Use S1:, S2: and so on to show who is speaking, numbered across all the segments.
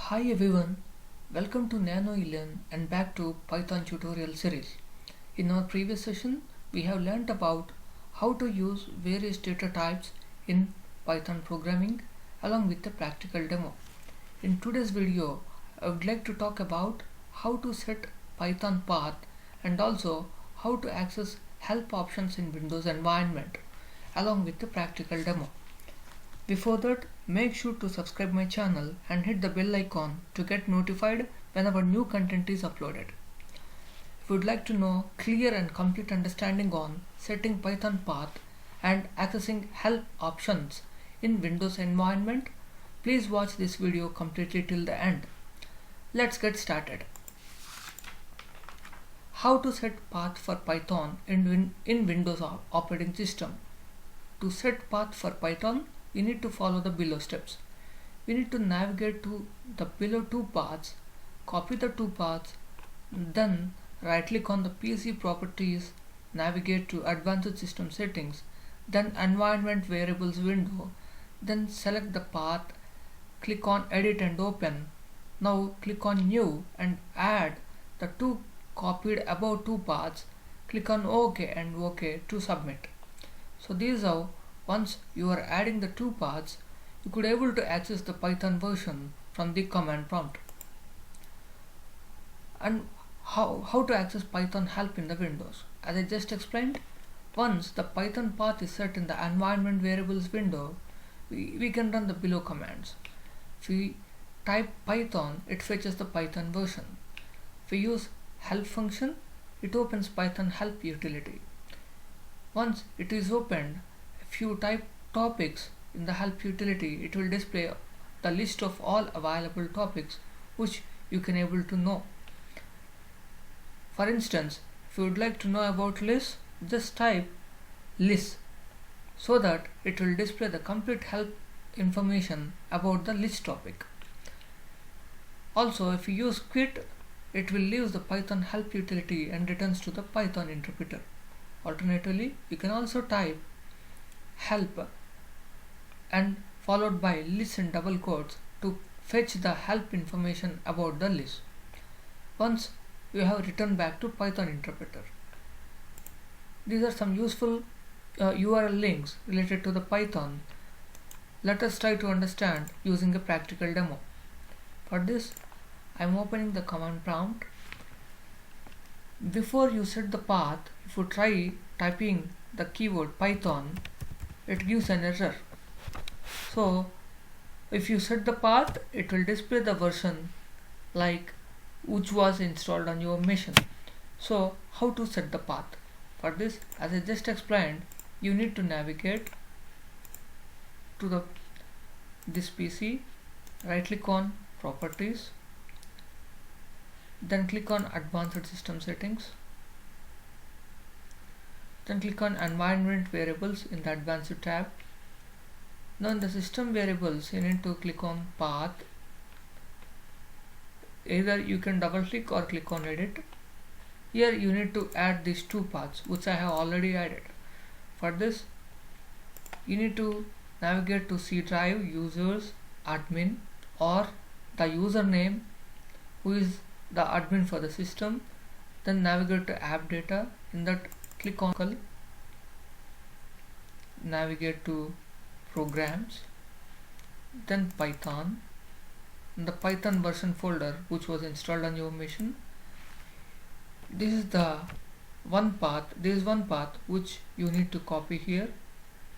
S1: Hi everyone, welcome to NanoElearn and back to Python tutorial series. In our previous session, we have learnt about how to use various data types in Python programming along with a practical demo. In today's video, I would like to talk about how to set Python path and also how to access help options in Windows environment along with the practical demo. Before that, make sure to subscribe my channel and hit the bell icon to get notified whenever new content is uploaded. If you would like to know clear and complete understanding on setting Python path and accessing help options in Windows environment, please watch this video completely till the end. Let's get started. How to set path for Python in Windows operating system. To set path for Python, you need to follow the below steps. We need to navigate to the below two paths, copy the two paths, then right click on the PC properties, navigate to advanced system settings, then environment variables window, then select the path, click on edit and open. Now click on new and add the two copied above two paths, click on OK and OK to submit. So this is how once you are adding the two paths, you could able to access the Python version from the command prompt. And how to access Python help in the Windows. As I just explained, once the Python path is set in the environment variables window, we can run the below commands. If we type Python, it fetches the Python version. If we use help function, it opens Python help utility. Once it is opened, if you type topics in the help utility, it will display the list of all available topics which you can able to know. For instance, if you would like to know about list, just type list so that it will display the complete help information about the list topic. Also, if you use quit, it will leave the Python help utility and returns to the Python interpreter. Alternatively, you can also type help and followed by list in double quotes to fetch the help information about the list. Once you have returned back to Python interpreter. These are some useful URL links related to the Python. Let us try to understand using a practical demo. For this, I am opening the command prompt. Before you set the path, if you try typing the keyword Python, it gives an error. So if you set the path, it will display the version like which was installed on your machine. So how to set the path? For this, as I just explained, you need to navigate to this PC, right click on properties, then click on advanced system settings, then click on environment variables in the advanced tab. Now in the system variables, you need to click on path. Either you can double click or click on edit. Here you need to add these two paths which I have already added. For this, you need to navigate to C drive users admin or the username who is the admin for the system, then navigate to app data. In that, click on navigate to programs, then Python, in the Python version folder which was installed on your machine. This is the one path. There is one path which you need to copy here.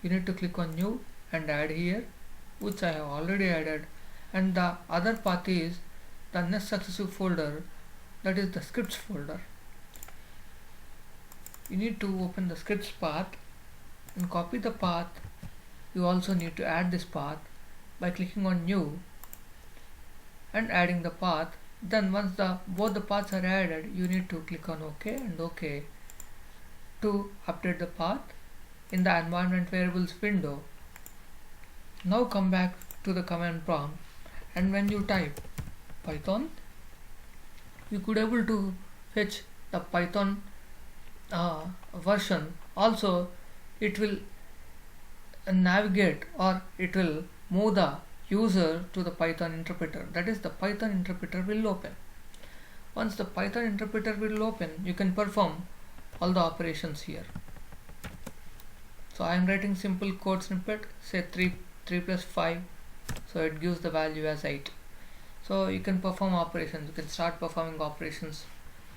S1: You need to click on new and add here, which I have already added. And the other path is the next successive folder, that is the scripts folder. You need to open the scripts path and copy the path. You also need to add this path by clicking on new and adding the path. Then once both the paths are added, you need to click on OK and OK to update the path in the environment variables window. Now come back to the command prompt, and when you type Python, you could able to fetch the Python version. Also, it will navigate or it will move the user to the Python interpreter. That is, the Python interpreter will open. Once the Python interpreter will open, you can perform all the operations here. So I am writing simple code snippet, say 3 plus 5, so it gives the value as 8. So you can perform operations, you can start performing operations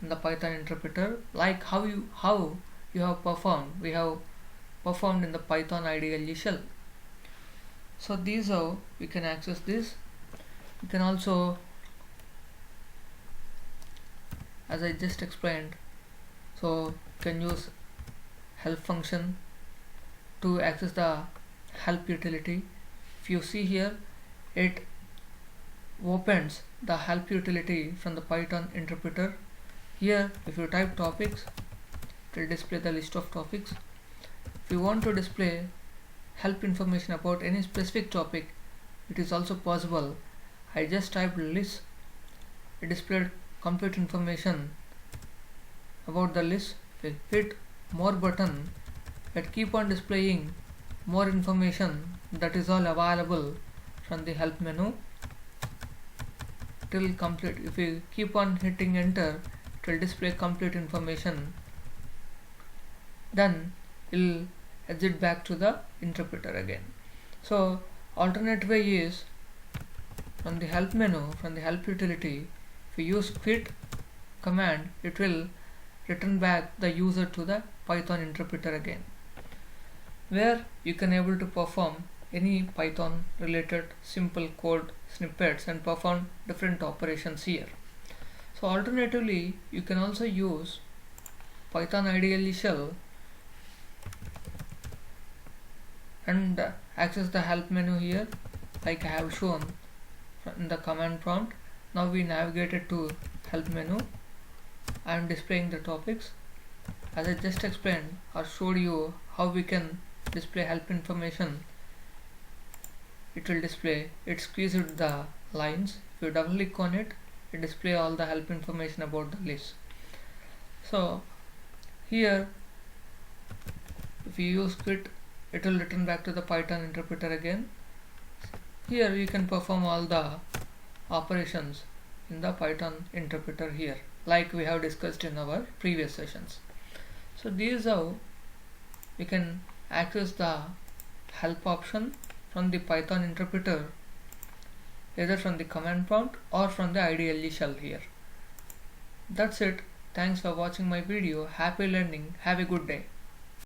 S1: in the Python interpreter like how you have performed. We have performed in the Python IDLE shell. So these are, we can access this. You can also, as I just explained, so you can use help function to access the help utility. If you see here, it opens the help utility from the Python interpreter. Here, if you type topics, it will display the list of topics. If you want to display help information about any specific topic, it is also possible. I just typed list, it displayed complete information about the list. If I hit more button, it keep on displaying more information that is all available from the help menu till complete. If you keep on hitting enter, it will display complete information. Then it will exit back to the interpreter again. So alternate way is, from the help menu, from the help utility, if you use quit command, it will return back the user to the Python interpreter again, where you can able to perform any Python related simple code snippets and perform different operations here. So alternatively, you can also use Python IDLE shell and access the help menu here, like I have shown in the command prompt. Now we navigated to help menu. I am displaying the topics. As I just explained or showed you how we can display help information, it will display, it squeezed the lines. If you double click on it, it display all the help information about the list. So here, if you use quit, it will return back to the Python interpreter again. Here you can perform all the operations in the Python interpreter here, like we have discussed in our previous sessions. So this is how we can access the help option from the Python interpreter, either from the command prompt or from the IDLE shell here. That's it. Thanks for watching my video. Happy learning. Have a good day.